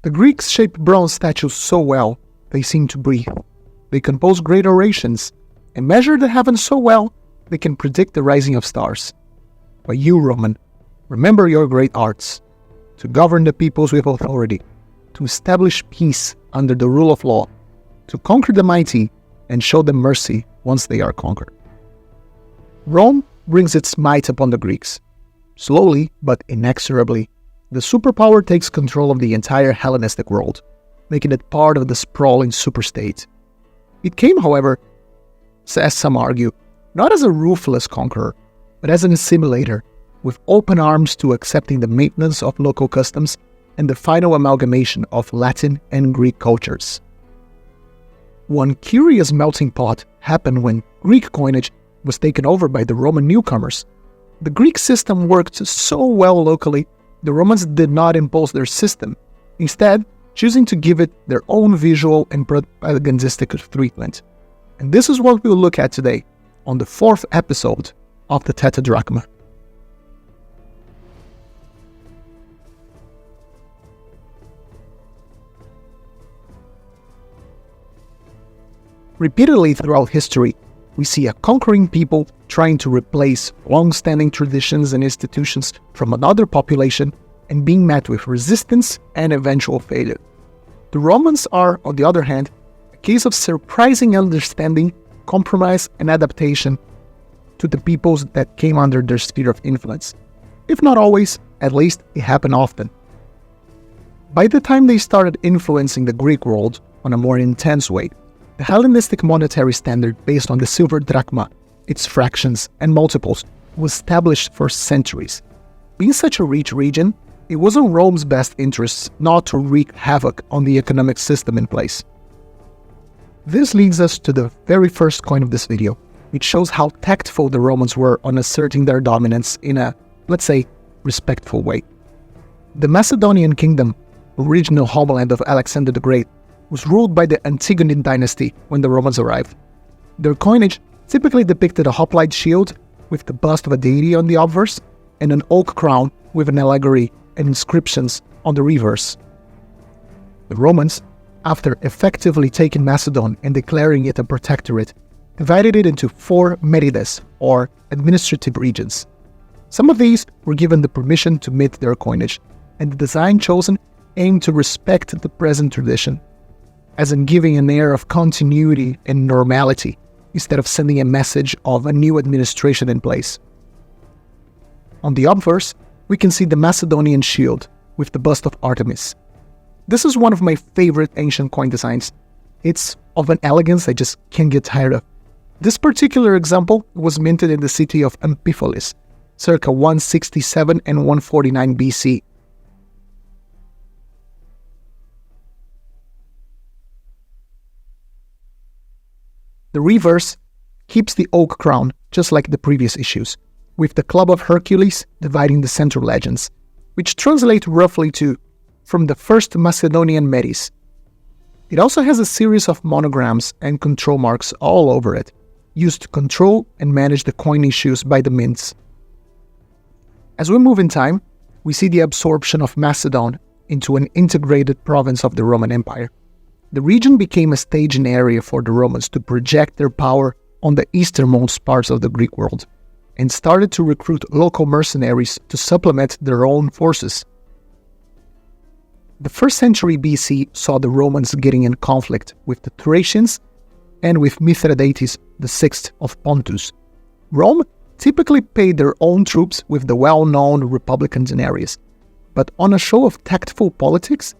The Greeks shaped bronze statues so well, they seem to breathe. They compose great orations, and measure the heavens so well, they can predict the rising of stars. But you, Roman, remember your great arts, to govern the peoples with authority, to establish peace under the rule of law, to conquer the mighty, and show them mercy once they are conquered. Rome brings its might upon the Greeks. Slowly, but inexorably, the superpower takes control of the entire Hellenistic world, making it part of the sprawling superstate. It came, however, as some argue, not as a ruthless conqueror, but as an assimilator, with open arms to accepting the maintenance of local customs and the final amalgamation of Latin and Greek cultures. One curious melting pot happened when Greek coinage was taken over by the Roman newcomers. The Greek system worked so well locally, the Romans did not impose their system, instead choosing to give it their own visual and propagandistic treatment. And this is what we'll look at today on the 4th episode of the Tetradrachma. Repeatedly throughout history, we see a conquering people trying to replace long-standing traditions and institutions from another population and being met with resistance and eventual failure. The Romans are, on the other hand, a case of surprising understanding, compromise, and adaptation to the peoples that came under their sphere of influence. If not always, at least it happened often. By the time they started influencing the Greek world on a more intense way, the Hellenistic monetary standard based on the silver drachma, its fractions and multiples, was established for centuries. Being such a rich region, it was in Rome's best interests not to wreak havoc on the economic system in place. This leads us to the very first coin of this video, which shows how tactful the Romans were on asserting their dominance in a, let's say, respectful way. The Macedonian kingdom, original homeland of Alexander the Great, was ruled by the Antigonid dynasty when the Romans arrived. Their coinage typically depicted a hoplite shield with the bust of a deity on the obverse and an oak crown with an allegory and inscriptions on the reverse. The Romans, after effectively taking Macedon and declaring it a protectorate, divided it into 4 merides, or administrative regions. Some of these were given the permission to mint their coinage, and the design chosen aimed to respect the present tradition, as in giving an air of continuity and normality, instead of sending a message of a new administration in place. On the obverse, we can see the Macedonian shield with the bust of Artemis. This is one of my favorite ancient coin designs. It's of an elegance I just can't get tired of. This particular example was minted in the city of Amphipolis, circa 167 and 149 BC. The reverse keeps the oak crown, just like the previous issues, with the club of Hercules dividing the central legends, which translate roughly to, from the first Macedonian Medes. It also has a series of monograms and control marks all over it, used to control and manage the coin issues by the mints. As we move in time, we see the absorption of Macedon into an integrated province of the Roman Empire. The region became a staging area for the Romans to project their power on the easternmost parts of the Greek world, and started to recruit local mercenaries to supplement their own forces. The 1st century BC saw the Romans getting in conflict with the Thracians and with Mithridates VI of Pontus. Rome typically paid their own troops with the well-known Republican denarius, but on a show of tactful politics,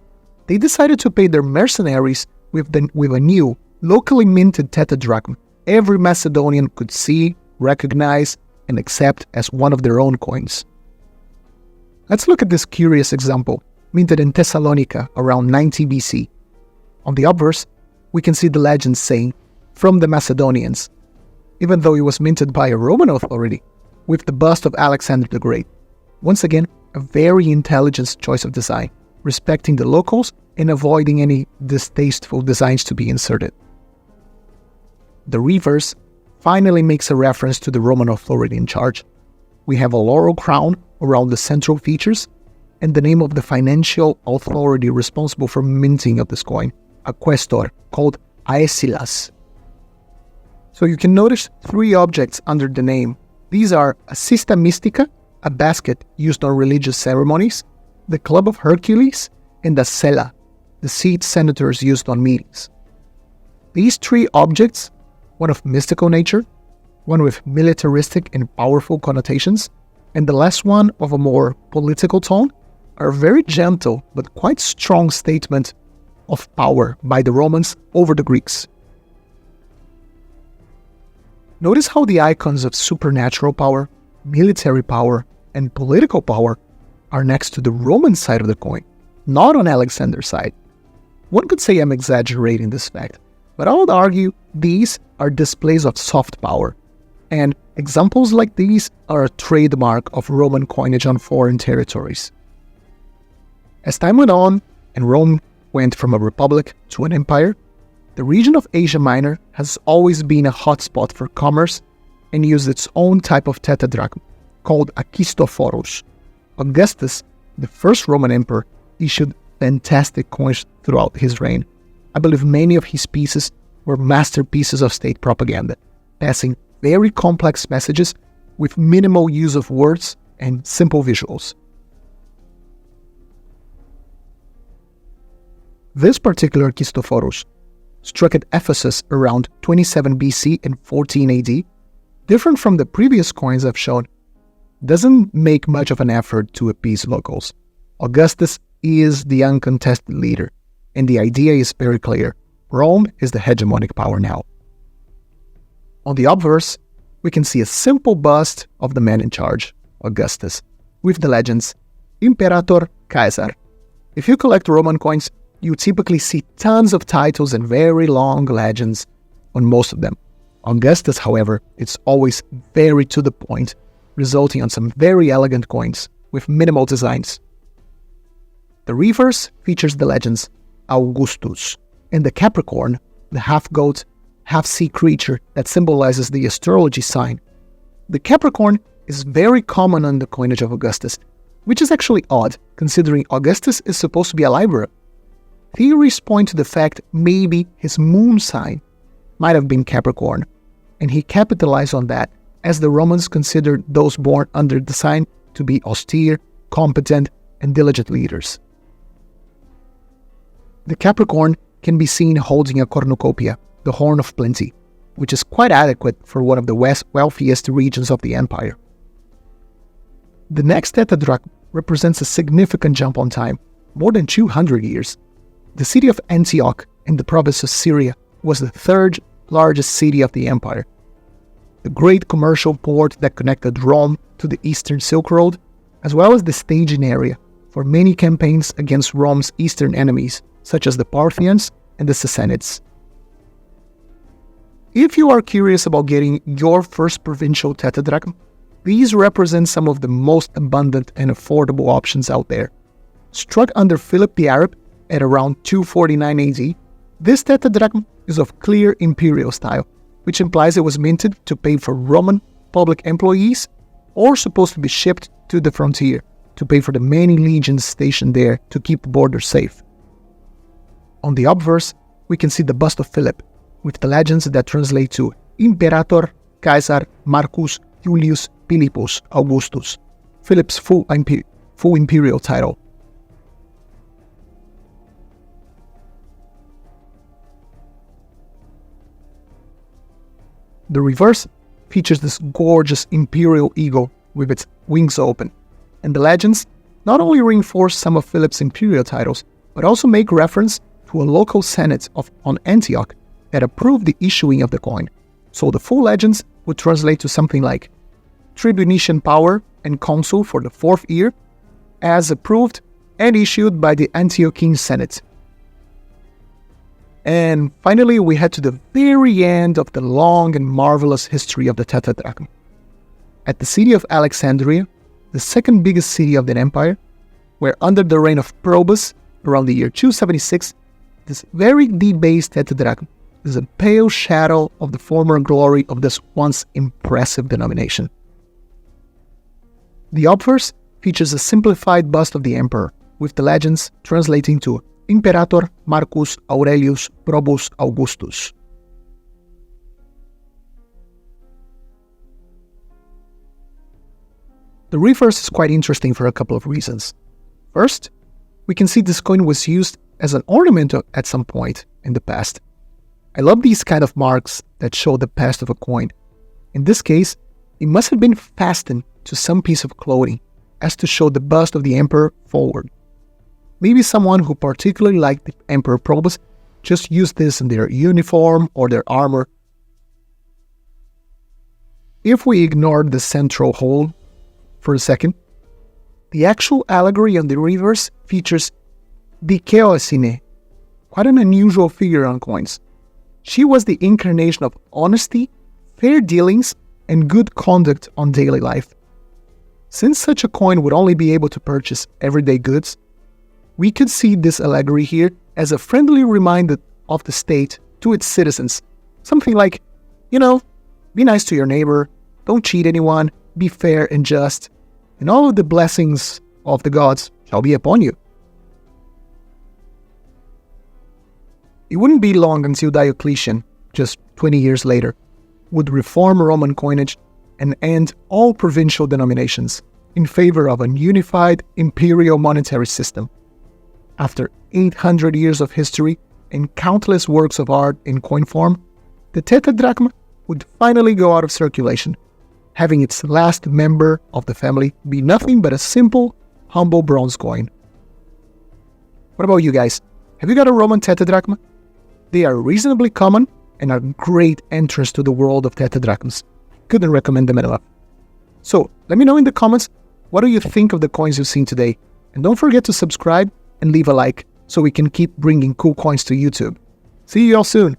they decided to pay their mercenaries with a new, locally minted tetradrachm every Macedonian could see, recognize, and accept as one of their own coins. Let's look at this curious example, minted in Thessalonica around 90 BC. On the obverse, we can see the legend saying, "From the Macedonians," even though it was minted by a Roman authority, with the bust of Alexander the Great. Once again, a very intelligent choice of design, respecting the locals and avoiding any distasteful designs to be inserted. The reverse finally makes a reference to the Roman authority in charge. We have a laurel crown around the central features, and the name of the financial authority responsible for minting of this coin, a questor called aesilas. So you can notice 3 objects under the name. These are a cista mystica, a basket used on religious ceremonies, the Club of Hercules, and the cella, the seat senators used on meetings. These 3 objects, one of mystical nature, one with militaristic and powerful connotations, and the last one of a more political tone, are a very gentle but quite strong statement of power by the Romans over the Greeks. Notice how the icons of supernatural power, military power, and political power are next to the Roman side of the coin, not on Alexander's side. One could say I'm exaggerating this fact, but I would argue these are displays of soft power, and examples like these are a trademark of Roman coinage on foreign territories. As time went on, and Rome went from a republic to an empire, the region of Asia Minor has always been a hotspot for commerce and used its own type of tetradrachm, called a Christophorus. Augustus, the first Roman emperor, issued fantastic coins throughout his reign. I believe many of his pieces were masterpieces of state propaganda, passing very complex messages with minimal use of words and simple visuals. This particular Christophorus, struck at Ephesus around 27 BC and 14 AD, different from the previous coins I've shown, doesn't make much of an effort to appease locals. Augustus is the uncontested leader, and the idea is very clear. Rome is the hegemonic power now. On the obverse, we can see a simple bust of the man in charge, Augustus, with the legends Imperator Caesar. If you collect Roman coins, you typically see tons of titles and very long legends on most of them. Augustus, however, it's always very to the point, resulting on some very elegant coins with minimal designs. The reverse features the legends Augustus, and the Capricorn, the half-goat, half-sea creature that symbolizes the astrology sign. The Capricorn is very common on the coinage of Augustus, which is actually odd, considering Augustus is supposed to be a Libra. Theories point to the fact maybe his moon sign might have been Capricorn, and he capitalized on that as the Romans considered those born under the sign to be austere, competent, and diligent leaders. The Capricorn can be seen holding a cornucopia, the horn of plenty, which is quite adequate for one of the wealthiest regions of the empire. The next tetradrachm represents a significant jump on time, more than 200 years. The city of Antioch in the province of Syria was the 3rd largest city of the empire. The great commercial port that connected Rome to the Eastern Silk Road, as well as the staging area for many campaigns against Rome's eastern enemies, such as the Parthians and the Sassanids. If you are curious about getting your first provincial tetradrachm, these represent some of the most abundant and affordable options out there. Struck under Philip the Arab at around 249 AD, this tetradrachm is of clear imperial style, which implies it was minted to pay for Roman public employees or supposed to be shipped to the frontier to pay for the many legions stationed there to keep the border safe. On the obverse, we can see the bust of Philip, with the legends that translate to Imperator Caesar Marcus Julius Philippus Augustus, Philip's full imperial title. The reverse features this gorgeous imperial eagle with its wings open, and the legends not only reinforce some of Philip's imperial titles, but also make reference to a local senate on Antioch that approved the issuing of the coin. So the full legends would translate to something like tribunician power and consul for the 4th year, as approved and issued by the Antiochian Senate. And finally, we head to the very end of the long and marvelous history of the Tetradrachm. At the city of Alexandria, the 2nd biggest city of the empire, where under the reign of Probus, around the year 276, this very debased Tetradrachm is a pale shadow of the former glory of this once impressive denomination. The obverse features a simplified bust of the emperor, with the legends translating to Imperator Marcus Aurelius Probus Augustus. The reverse is quite interesting for a couple of reasons. First, we can see this coin was used as an ornament at some point in the past. I love these kind of marks that show the past of a coin. In this case, it must have been fastened to some piece of clothing, as to show the bust of the emperor forward. Maybe someone who particularly liked the Emperor Probus just used this in their uniform or their armor. If we ignore the central hole for a second, the actual allegory on the reverse features Dikeosine, quite an unusual figure on coins. She was the incarnation of honesty, fair dealings, and good conduct on daily life. Since such a coin would only be able to purchase everyday goods, we could see this allegory here as a friendly reminder of the state to its citizens. Something like, be nice to your neighbor, don't cheat anyone, be fair and just, and all of the blessings of the gods shall be upon you. It wouldn't be long until Diocletian, just 20 years later, would reform Roman coinage and end all provincial denominations in favor of a unified imperial monetary system. After 800 years of history and countless works of art in coin form, the Tetradrachm would finally go out of circulation, having its last member of the family be nothing but a simple, humble bronze coin. What about you guys? Have you got a Roman Tetradrachm? They are reasonably common and are great entrance to the world of Tetradrachms. Couldn't recommend them enough. So, let me know in the comments, what do you think of the coins you've seen today? And don't forget to subscribe and leave a like so we can keep bringing cool coins to YouTube. See you all soon!